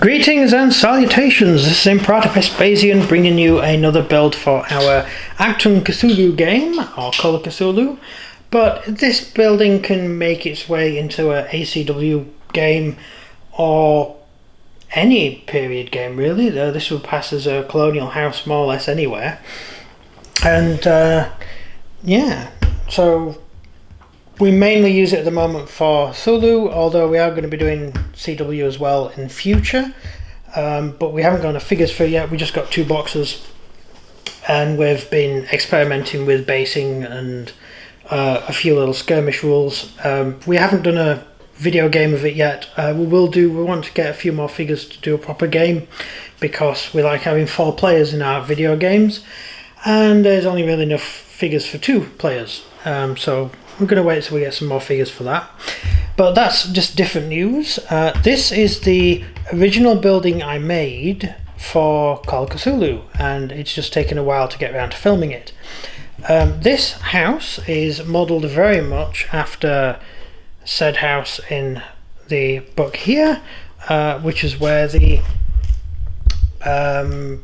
Greetings and salutations, this is Imperator Vespasian bringing you another build for our Actum Cthulu game, or Call of Cthulhu, but this building can make its way into a ACW game or any period game really. This would pass as a colonial house more or less anywhere, and yeah, so we mainly use it at the moment for Cthulhu, although we are going to be doing CW as well in future. But we haven't got enough figures for it yet. We just got 2 boxes, and we've been experimenting with basing and a few little skirmish rules. We haven't done a video game of it yet. We want to get a few more figures to do a proper game, because we like having 4 players in our video games, and there's only really enough figures for 2 players. So we're going to wait till we get some more figures for that. But that's just different news. This is the original building I made for Call of Cthulhu, and it's just taken a while to get around to filming it. This house is modelled very much after said house in the book here, which is where the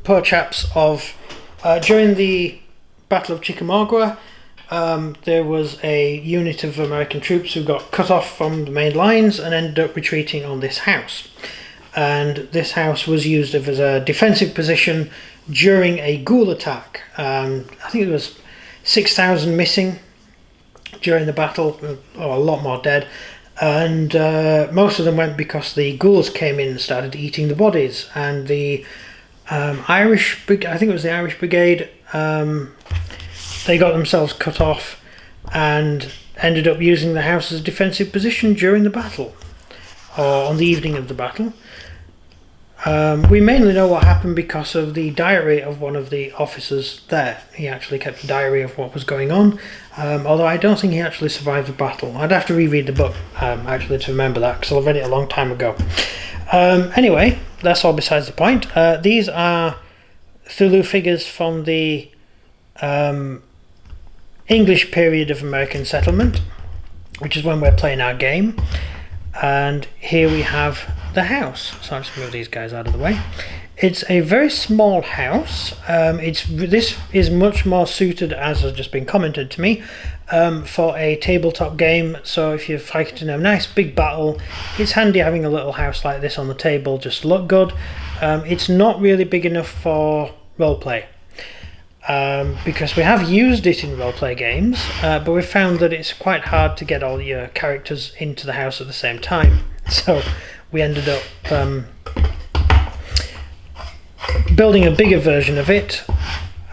poor chaps of during the Battle of Chickamauga, there was a unit of American troops who got cut off from the main lines and ended up retreating on this house. And this house was used as a defensive position during a ghoul attack. I think it was 6,000 missing during the battle, or a lot more dead. And most of them went because the ghouls came in and started eating the bodies. And the Irish Brigade, they got themselves cut off and ended up using the house as a defensive position during the battle, or on the evening of the battle. We mainly know what happened because of the diary of one of the officers there. He actually kept a diary of what was going on, although I don't think he actually survived the battle. I'd have to reread the book actually to remember that, because I read it a long time ago. Anyway, that's all besides the point. These are Cthulhu figures from the English period of American settlement, which is when we're playing our game. And here we have the house. So I'll just move these guys out of the way. It's a very small house. This is much more suited, as has just been commented to me, for a tabletop game. So if you're fighting a nice big battle, it's handy having a little house like this on the table just to look good. It's not really big enough for roleplay, because we have used it in roleplay games, but we've found that it's quite hard to get all your characters into the house at the same time. So we ended up building a bigger version of it,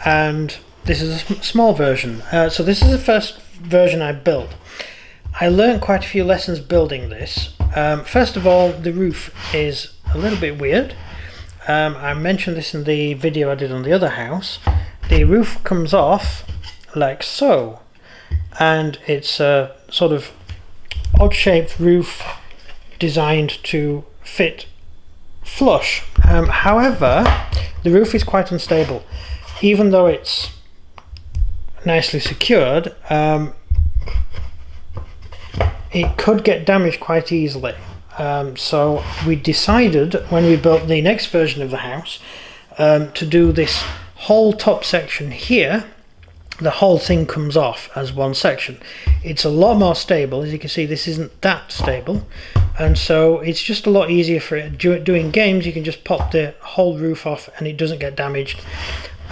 and this is a small version. So this is the first version I built. I learned quite a few lessons building this. First of all, the roof is a little bit weird. I mentioned this in the video I did on the other house. The roof comes off like so, and it's a sort of odd-shaped roof designed to fit flush. However, the roof is quite unstable. Even though it's nicely secured, it could get damaged quite easily. So we decided, when we built the next version of the house, to do this whole top section here. The whole thing comes off as one section. It's a lot more stable. As you can see, this isn't that stable, and so it's just a lot easier for it. Doing games, you can just pop the whole roof off and it doesn't get damaged.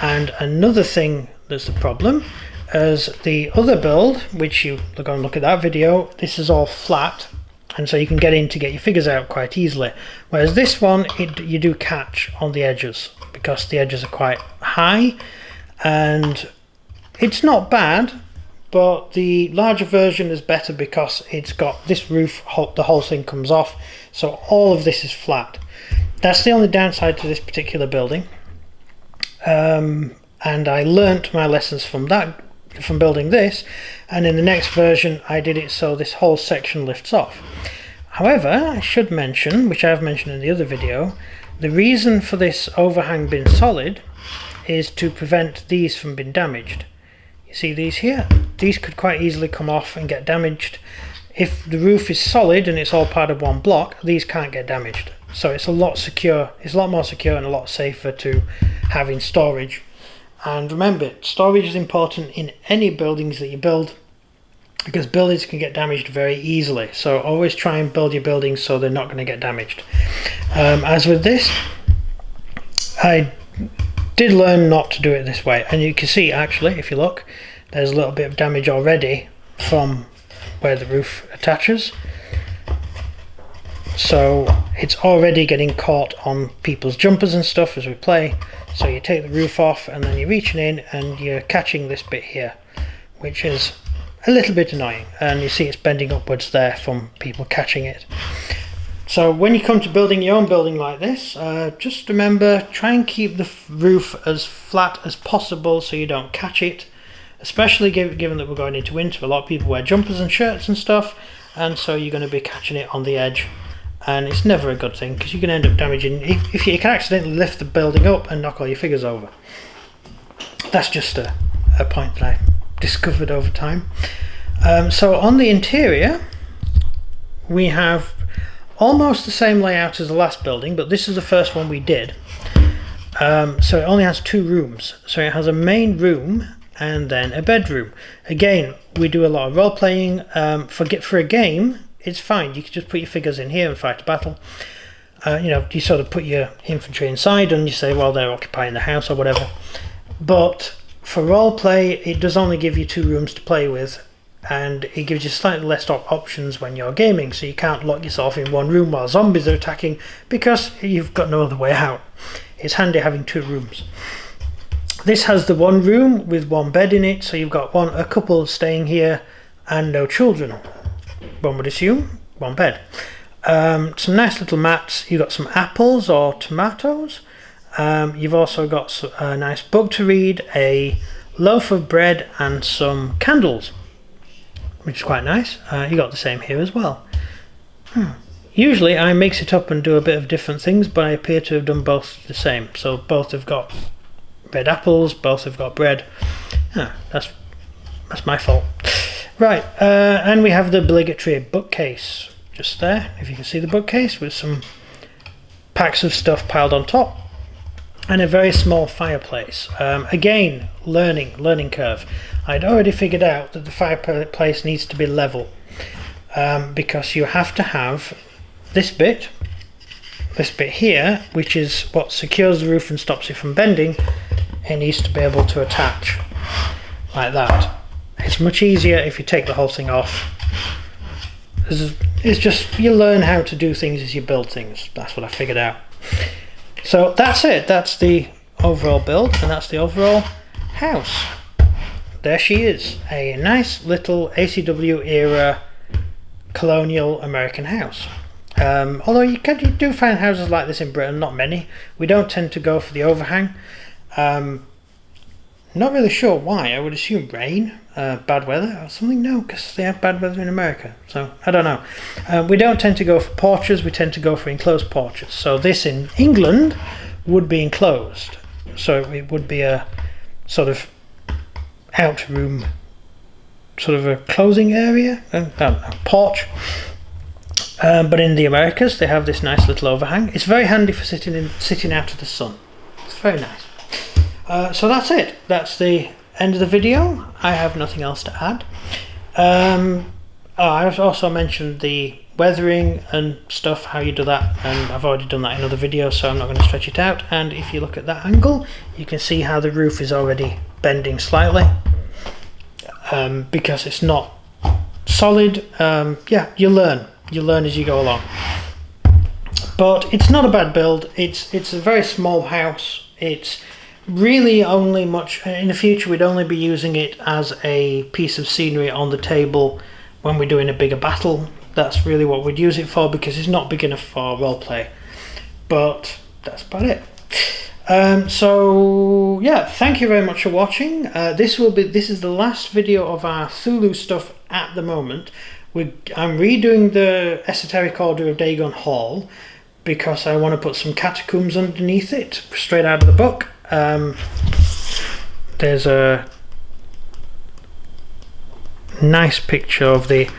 And another thing that's the problem is the other build, which you go and look at that video, this is all flat, and so you can get in to get your figures out quite easily. Whereas this one, you do catch on the edges, because the edges are quite high, and it's not bad, but the larger version is better because it's got this roof, the whole thing comes off, so all of this is flat. That's the only downside to this particular building, and I learnt my lessons from building this, and in the next version I did it so this whole section lifts off. However, I should mention, which I have mentioned in the other video, the reason for this overhang being solid is to prevent these from being damaged. You see these here? These could quite easily come off and get damaged, if the roof is solid and it's all part of one block, these can't get damaged. So it's a lot secure. It's a lot more secure and a lot safer to have in storage. And remember, storage is important in any buildings that you build, because buildings can get damaged very easily. So always try and build your buildings so they're not going to get damaged. As with this, I did learn not to do it this way, and you can see actually, if you look, there's a little bit of damage already from where the roof attaches. So it's already getting caught on people's jumpers and stuff as we play. So you take the roof off and then you're reaching in and you're catching this bit here, which is a little bit annoying, and you see it's bending upwards there from people catching it. So when you come to building your own building like this, just remember, try and keep the roof as flat as possible so you don't catch it, especially given that we're going into winter. A lot of people wear jumpers and shirts and stuff, and so you're going to be catching it on the edge, and it's never a good thing because you can end up damaging, if you can accidentally lift the building up and knock all your figures over. That's just a point that I discovered over time. So on the interior we have almost the same layout as the last building, but this is the first one we did. So it only has 2 rooms. So it has a main room and then a bedroom. Again, we do a lot of role playing. For a game, it's fine. You can just put your figures in here and fight a battle. You sort of put your infantry inside and you say, well, they're occupying the house or whatever. But for role play, it does only give you 2 rooms to play with, and it gives you slightly less options when you're gaming, so you can't lock yourself in one room while zombies are attacking because you've got no other way out. It's handy having 2 rooms. This has the 1 room with 1 bed in it, so you've got a couple staying here and no children. One would assume 1 bed. Some nice little mats. You've got some apples or tomatoes. You've also got a nice book to read, a loaf of bread and some candles, which is quite nice. You got the same here as well. Usually I mix it up and do a bit of different things, but I appear to have done both the same. So both have got red apples, both have got bread. That's my fault. Right, and we have the obligatory bookcase just there, if you can see the bookcase, with some packs of stuff piled on top, and a very small fireplace. Again, learning curve. I'd already figured out that the fireplace needs to be level, because you have to have this bit here, which is what secures the roof and stops it from bending. It needs to be able to attach like that. It's much easier if you take the whole thing off. It's just, you learn how to do things as you build things. That's what I figured out. So that's it. That's the overall build, and that's the overall house. There she is, a nice little ACW era colonial American house. Although you do find houses like this in Britain, not many. We don't tend to go for the overhang. Not really sure why. I would assume rain, bad weather or something. No, because they have bad weather in America. So I don't know. We don't tend to go for porches. We tend to go for enclosed porches. So this in England would be enclosed. So it would be a sort of out room, sort of a closing area, a porch. But in the Americas, they have this nice little overhang. It's very handy for sitting out of the sun. It's very nice. So that's it. That's the end of the video. I have nothing else to add. I've also mentioned the weathering and stuff, how you do that, and I've already done that in other videos, so I'm not going to stretch it out. And if you look at that angle, you can see how the roof is already bending slightly, because it's not solid. Yeah, you learn as you go along. But it's not a bad build. It's a very small house. It's really only much in the future. We'd only be using it as a piece of scenery on the table when we're doing a bigger battle. That's really what we'd use it for, because it's not big enough for roleplay. But that's about it. So yeah, thank you very much for watching. This is the last video of our Cthulu stuff at the moment. I'm redoing the Esoteric Order of Dagon Hall because I want to put some catacombs underneath it, straight out of the book. There's a nice picture of the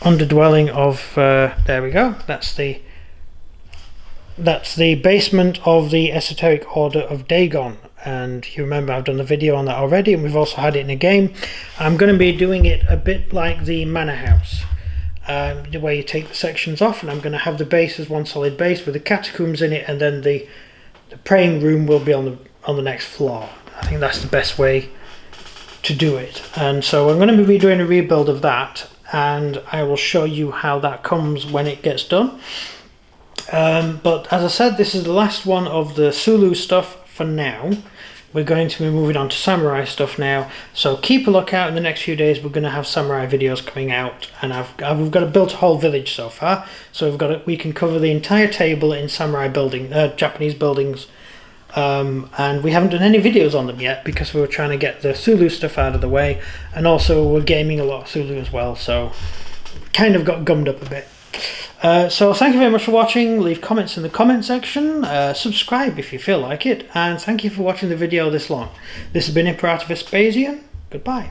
underdwelling of there we go, that's the basement of the Esoteric Order of Dagon. And you remember I've done the video on that already, and we've also had it in a game. I'm going to be doing it a bit like the Manor House, where you take the sections off, and I'm going to have the base as one solid base with the catacombs in it, and then the praying room will be on the next floor. I think that's the best way to do it. And so I'm going to be doing a rebuild of that, and I will show you how that comes when it gets done. But as I said, this is the last one of the Cthulhu stuff for now. We're going to be moving on to samurai stuff now, so keep a lookout. In the next few days we're going to have samurai videos coming out, and we've got to build a whole village so far, so we can cover the entire table in samurai building, Japanese buildings, and we haven't done any videos on them yet because we were trying to get the Cthulhu stuff out of the way, and also we're gaming a lot of Cthulhu as well, so kind of got gummed up a bit. So thank you very much for watching. Leave comments in the comment section, subscribe if you feel like it, and thank you for watching the video this long. This has been Imperator Vespasian. Goodbye.